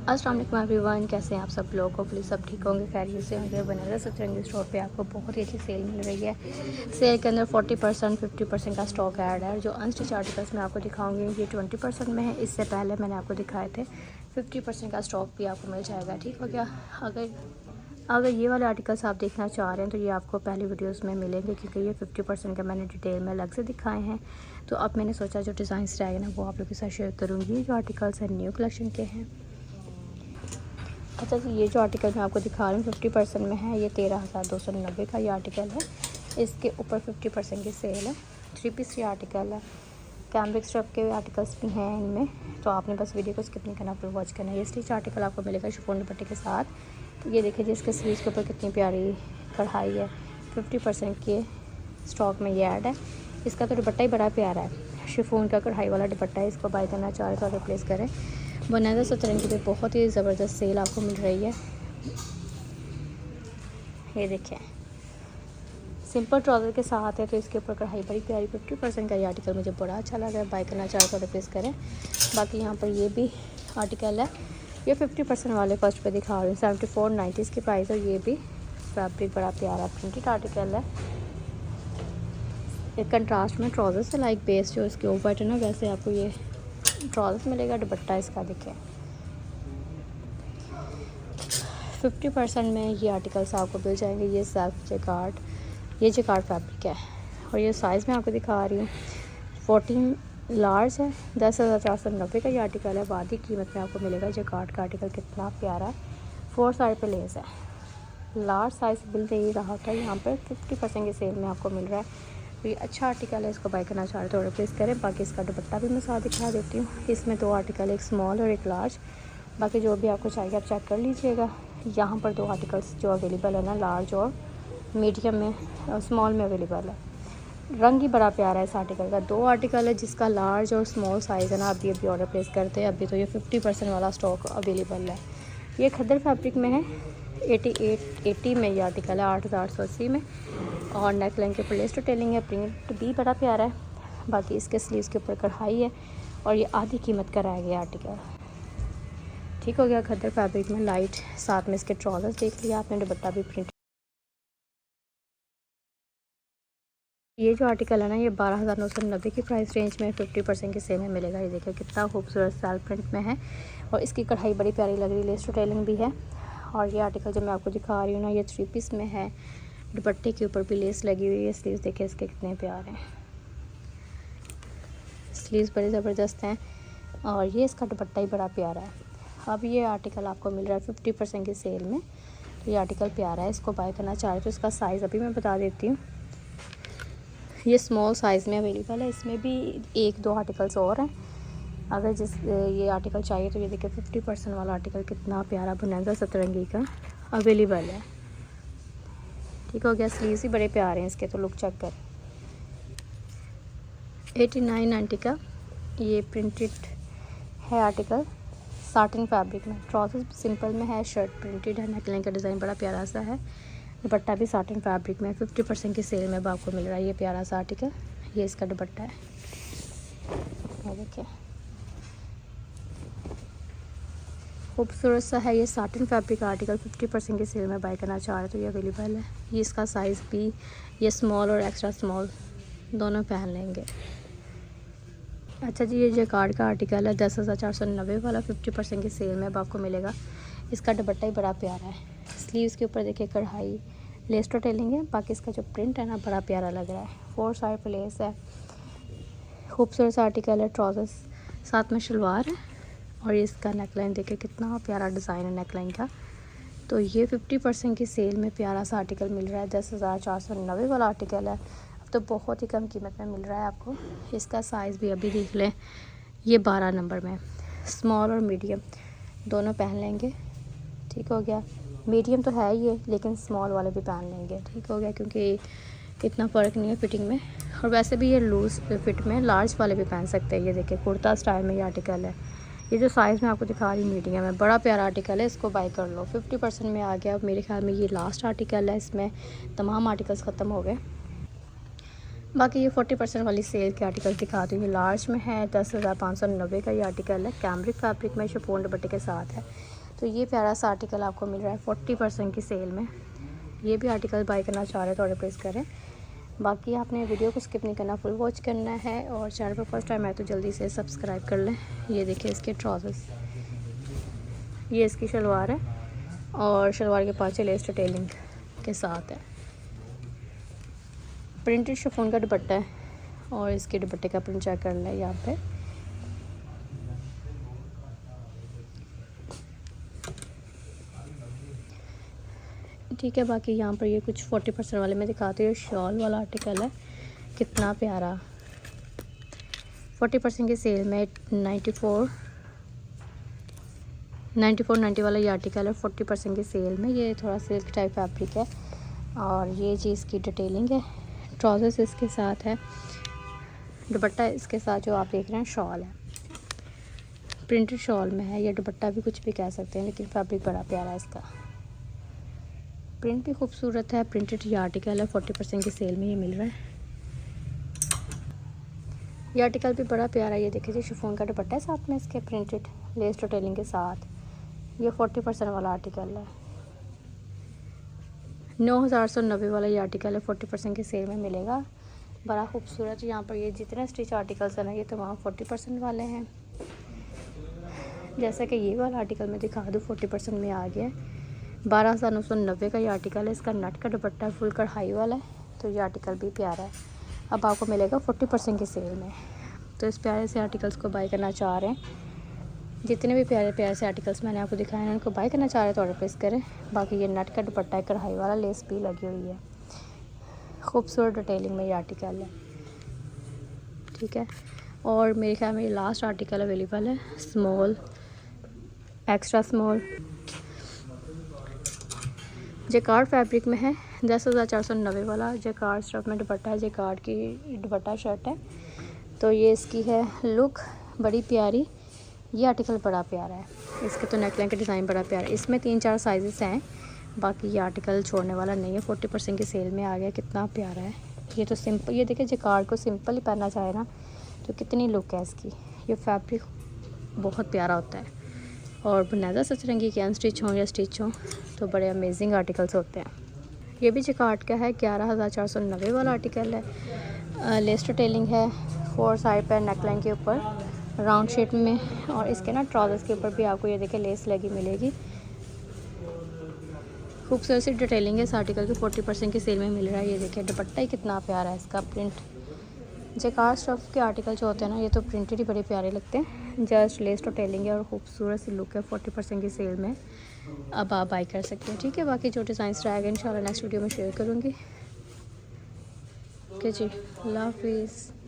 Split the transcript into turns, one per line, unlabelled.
अस्सलाम वालेकुम एवरीवन, कैसे हैं आप सब लोग। को प्लीज़ सब ठीक होंगे, खैरियत से होंगे। बने रहे सतरंगी स्टोर पे आपको बहुत ही अच्छी सेल मिल रही है। सेल के अंदर 40% 50% का स्टॉक ऐड है। जो अनस्टिच आर्टिकल्स मैं आपको दिखाऊंगी ये 20% में है। इससे पहले मैंने आपको दिखाए थे 50% का स्टॉक भी आपको मिल जाएगा। ठीक हो गया। अगर ये वाले आर्टिकल्स आप देखना चाह रहे हैं तो ये आपको पहली वीडियोस में मिलेंगे, क्योंकि ये 50% का मैंने डिटेल में अलग से दिखाए हैं। तो अब मैंने सोचा जो डिज़ाइंस रहेंगे ना वो आप लोगों के साथ शेयर करूँगी। जो आर्टिकल्स हैं न्यू कलेक्शन के हैं। अच्छा जी, ये जो आर्टिकल मैं आपको दिखा रही हूँ 50% में है। ये 13,290 का ये आर्टिकल है। इसके ऊपर 50% की सेल है। 3 पीस ये आर्टिकल है। कैमरिक स्ट्रप के आर्टिकल्स भी हैं इनमें, तो आपने बस वीडियो को स्किप नहीं करना, फिर वॉच करना है। ये स्टिच आर्टिकल आपको मिलेगा शिफॉन दुपट्टे के साथ। तो ये देखिए जी, इसके स्लीव्स के ऊपर कितनी प्यारी कढ़ाई है। 50% के स्टॉक में ये ऐड है। इसका तो दुपट्टा ही बड़ा प्यारा है, शिफॉन का कढ़ाई वाला दुपट्टा है। इसको बाय करना चाह रहे तो रिप्लेस करें। बनारस सतरंगी पे बहुत ही ज़बरदस्त सेल आपको मिल रही है। ये देखें, सिंपल ट्राउज़र के साथ है, तो इसके ऊपर कढ़ाई बड़ी प्यारी। 50% का ये आर्टिकल मुझे बड़ा अच्छा लगा है। बाय करना चाहे तो रिप्लेस करें। बाकी यहाँ पर ये भी आर्टिकल है। ये 50% वाले फर्स्ट पे दिखा रही हूँ। 74.90 इसकी प्राइस है। ये भी फैब्रिक बड़ा प्यारा प्रिंटेड आर्टिकल है। एक कंट्रास्ट में ट्राउज़र से लाइक बेस जो इसके ऊपर है ना, वैसे आपको ये ट्राउज़र मिलेगा। दुपट्टा इसका देखें। 50% में ये आर्टिकल्स आपको मिल जाएंगे। ये सेल्फ जैकार्ड, ये जैकार्ड फैब्रिक है। और ये साइज़ में आपको दिखा रही हूँ 14 लार्ज है। 10,490 का ये आर्टिकल है। वादी कीमत में आपको मिलेगा। जैकार्ड का आर्टिकल कितना प्यारा है। 4 साइड पे लेस है। लार्ज साइज़ मिल नहीं रहा था, यहाँ पर 50% की सेल में आपको मिल रहा है। तो ये अच्छा आर्टिकल है। इसको बाय करना चाह रहे तो रिप्लेस करें। बाकी इसका दुपट्टा भी मैं साथ दिखा देती हूँ। इसमें 2 आर्टिकल, एक स्मॉल और एक लार्ज। बाकी जो भी आपको चाहिए आप चेक कर लीजिएगा। यहाँ पर 2 आर्टिकल्स जो अवेलेबल है ना, लार्ज और मीडियम में और स्मॉल में अवेलेबल है। रंग ही बड़ा प्यारा है इस आर्टिकल का। 2 आर्टिकल है जिसका लार्ज और स्मॉल साइज़ है ना। अभी ऑर्डर प्लेस करते हैं। अभी तो ये 50% वाला स्टॉक अवेलेबल है। ये खद्दर फैब्रिक में है। 80 में ये आर्टिकल है। 8,880 में। और नेक लाइन के ऊपर लेस डिटेलिंग है। प्रिंट भी बड़ा प्यारा है। बाकी इसके स्लीव्स के ऊपर कढ़ाई है। और ये आधी कीमत का रह गया आर्टिकल। ठीक हो गया। खद्दर फैब्रिक में लाइट, साथ में इसके ट्राउज़र्स देख लिया आपने। दुपट्टा भी प्रिंट। ये जो आर्टिकल है ना, ये 12,990 की प्राइस रेंज में 50% की सेल में मिलेगा। ये देखिए कितना खूबसूरत सेल प्रिंट में है। और इसकी कढ़ाई बड़ी प्यारी लग रही है। लेस डिटेलिंग भी है। और ये आर्टिकल जो मैं आपको दिखा रही हूँ ना, ये 3 पीस में है। दुपट्टे के ऊपर भी लेस लगी हुई है। स्लीव्स देखिए इसके कितने प्यारे हैं। स्लीव्स बड़े ज़बरदस्त हैं। और ये इसका दुपट्टा ही बड़ा प्यारा है। अब ये आर्टिकल आपको मिल रहा है 50% की सेल में। तो ये आर्टिकल प्यारा है। इसको बाय करना चाह रहे तो इसका साइज़ अभी मैं बता देती हूँ। ये स्मॉल साइज़ में अवेलेबल है। इसमें भी 1-2 आर्टिकल्स और हैं। अगर ये आर्टिकल चाहिए तो ये देखिए 50% वाला आर्टिकल कितना प्यारा बनारसी सतरंगी का अवेलेबल है। ठीक हो गया। स्लीव्स ही बड़े प्यारे हैं इसके, तो लुक चेक कर। 89.90 का ये प्रिंटेड है आर्टिकल। साटिन फैब्रिक में। ट्राउज़र सिंपल में है। शर्ट प्रिंटेड है। नेकलाइन का डिज़ाइन बड़ा प्यारा सा है। दुपट्टा भी साटिन फैब्रिक में 50% की सेल में अब आपको मिल रहा है। ये प्यारा सा आर्टिकल, ये इसका दुपट्टा है। ये देखिए खूबसूरत सा है। ये साटिन फैब्रिक का आर्टिकल 50% की सेल में बाय करना चाह रहे तो ये अवेलेबल है। ये इसका साइज़ भी, ये स्मॉल और एक्स्ट्रा स्मॉल दोनों पहन लेंगे। अच्छा जी, ये जैकार्ड का आर्टिकल है। 10,490 वाला 50% की सेल में अब आपको मिलेगा। इसका दुपट्टा ही बड़ा प्यारा है। स्लीव्स के ऊपर देखिए कढ़ाई, लेस डिटेलिंग है। बाकी इसका जो प्रिंट है ना, बड़ा प्यारा लग रहा है। 4 साइड पे लेस है। खूबसूरत सा आर्टिकल है। ट्राउज़र्स साथ में शलवार है। और ये इसका नेकलाइन देखिए कितना प्यारा डिज़ाइन है नेकलाइन का। तो ये 50% की सेल में प्यारा सा आर्टिकल मिल रहा है। 10,490 वाला आर्टिकल है। तो बहुत ही कम कीमत में मिल रहा है आपको। इसका साइज़ भी अभी देख लें। ये 12 नंबर में। स्मॉल और मीडियम दोनों पहन लेंगे। ठीक हो गया। मीडियम तो है ये, लेकिन स्मॉल वाले भी पहन लेंगे। ठीक हो गया, क्योंकि इतना फ़र्क नहीं है फिटिंग में। और वैसे भी ये लूज़ फिट में लार्ज वाले भी पहन सकते हैं। ये देखिए कुर्ता स्टाइल में ये आर्टिकल है। ये जो साइज़ मैं आपको दिखा रही हूँ मीडियम है। बड़ा प्यारा आर्टिकल है। इसको बाय कर लो। 50% में आ गया। अब मेरे ख्याल में ये लास्ट आर्टिकल है। इसमें तमाम आर्टिकल्स ख़त्म हो गए। बाकी ये 40% वाली सेल के आर्टिकल दिखाती हूँ। ये लार्ज में है। 10,590 का ये आर्टिकल है। कैमरिक फैब्रिक में शिफॉन दुपट्टे के साथ है। तो ये प्यारा सा आर्टिकल आपको मिल रहा है 40% की सेल में। ये भी आर्टिकल बाय करना चाह रहे हैं तो ऑर्डर प्लेस करें। बाकी आपने वीडियो को स्किप नहीं करना, फुल वॉच करना है। और चैनल पर फर्स्ट टाइम आए तो जल्दी से सब्सक्राइब कर लें। ये देखिए इसके ट्राउज़र्स, ये इसकी शलवार है और शलवार के पाँचे लेस डिटेलिंग के साथ है। प्रिंटेड शिफॉन का दुपट्टा है और इसके दुपट्टे का प्रिंट चेक कर लें यहाँ पे। ठीक है, बाकी यहाँ पर ये कुछ 40% वाले में दिखाती हूँ। शॉल वाला आर्टिकल है, कितना प्यारा। 40% की सेल में 90 वाला ये आर्टिकल है 40% की सेल में। ये थोड़ा सिल्क टाइप फैब्रिक है और ये चीज़ की डिटेलिंग है। ट्राउज़र्स इसके साथ है, दुपट्टा इसके साथ जो आप देख रहे हैं शॉल है, प्रिंटेड शॉल में है। ये दुपट्टा भी कुछ भी कह सकते हैं, लेकिन फैब्रिक बड़ा प्यारा है इसका। प्रिंट भी खूबसूरत है। प्रिंटेड ये आर्टिकल है 40% की सेल में ये मिल रहा है। ये आर्टिकल भी बड़ा प्यारा है। ये देखिए जी, शिफॉन का दुपट्टा है साथ में इसके प्रिंटेड लेस डिटेलिंग के साथ। ये 40% वाला आर्टिकल है। 9,190 वाला ये आर्टिकल है 40% की सेल में मिलेगा। बड़ा खूबसूरत। यहाँ पर ये जितने स्टिच आर्टिकल्स हैं ना, ये तमाम 40% वाले हैं। जैसा कि ये वाला आर्टिकल मैं दिखा दूँ 40% में आ गया है। 12,990 का ये आर्टिकल है। इसका नेट का दुपट्टा फुल कढ़ाई वाला है, तो ये आर्टिकल भी प्यारा है। अब आपको मिलेगा 40% की सेल में। तो इस प्यारे से आर्टिकल्स को बाय करना चाह रहे हैं, जितने भी प्यारे प्यारे से आर्टिकल्स मैंने आपको दिखाए हैं उनको बाय करना चाह रहे हैं तो ऑर्डर प्लेस करें। बाकी ये नेट का दुपट्टा है, कढ़ाई वाला, लेस भी लगी हुई है, खूबसूरत डिटेलिंग में ये आर्टिकल है। ठीक है, और मेरे ख्याल में ये लास्ट आर्टिकल अवेलेबल है, small, extra small, jacquard fabric में है। 10,490 वाला जेकार्ड स्टफ में दुपट्टा है, जेकार्ड की दुपट्टा शर्ट है। तो ये इसकी है लुक, बड़ी प्यारी। ये आर्टिकल बड़ा प्यारा है। इसके तो नेकलाइन का डिज़ाइन बड़ा प्यारा है। इसमें 3-4 साइज़ हैं, बाकी ये आर्टिकल छोड़ने वाला नहीं है। 40% की सेल में आ गया, कितना प्यारा है। ये तो सिंपल, ये देखिए जेकार्ड को सिंपल ही पहनना चाहे ना तो कितनी लुक है इसकी। ये फैब्रिक बहुत प्यारा होता है और बनाजा सचरंगी के अनस्टिच हों या स्टिच हों तो बड़े अमेजिंग आर्टिकल्स होते हैं। ये भी जेकार्ड का है, 11,490 वाला आर्टिकल है। लेस डिटेलिंग है 4 साइड पर नेकलाइन के ऊपर राउंड शेप में, और इसके ना ट्राउज़र्स के ऊपर भी आपको ये देखिए लेस लगी मिलेगी। खूबसूरत सी डिटेलिंग है इस आर्टिकल की, 40% की सेल में मिल रहा है। ये देखिए दुपट्टा ही कितना प्यारा है इसका, प्रिंट। जेकार्ड स्टफ के आर्टिकल जो होते हैं ना, ये तो प्रिंटेड ही बड़े प्यारे लगते हैं। जस्ट लेस डिटेलिंग है और खूबसूरत सी लुक है 40% की सेल में। अब आप बाय कर सकते हैं। ठीक है, बाकी जो डिज़ाइंस रहेगा इंशाल्लाह नेक्स्ट वीडियो में शेयर करूँगी। ओके जी, अल्लाह हाफिज़।